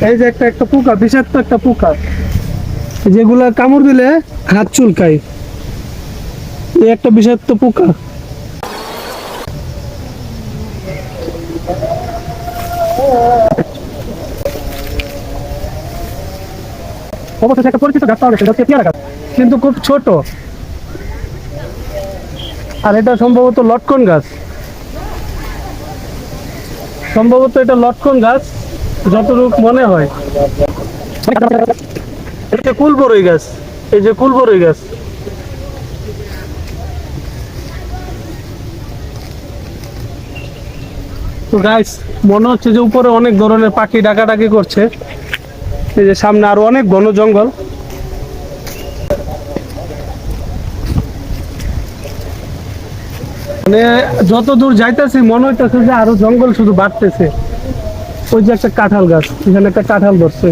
এই যে একটা একটা পোকা, বিষাক্ত একটা পোকা, যেগুলা কামড় দিলে হাত চুলকায়। এই একটা বিষাক্ত পোকা। অবশ্যই একটা পরিচিত গাছ পাওয়া গেছে, হচ্ছে পেয়ারা গাছ, কিন্তু খুব ছোট। আর এটা সম্ভবত লটকন গাছ, সম্ভবত এটা লটকন গাছ যতটুকু মনে হয়। এটা কুলবরই গাছ, এই যে কুলবরই গাছ। তো গাইস, মনে হচ্ছে যে উপরে অনেক ধরনের পাখি ডাকাডাকি করছে। এই যে সামনে আরো অনেক ঘন জঙ্গল। মানে যত দূর যাইতেছি মনে হইতেছে যে আরো জঙ্গল শুধু বাড়তেছে। ওই যে একটা কাঁঠাল গাছ, এখানে একটা কাঁঠাল ধরছে।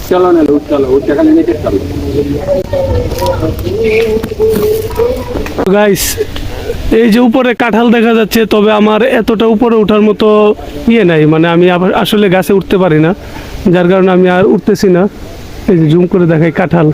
চলো না, চলো ওখানে নিচে চলো। গাইস, এই যে উপরে কাঁঠাল দেখা যাচ্ছে, তবে আমার এতটা উপরে ওঠার মতো ইয়ে নাই, মানে আমি আসলে গাছে উঠতে পারি না, যার কারণে আমি আর উঠতেছি না। এই যে জুম করে দেখাই কাঁঠাল।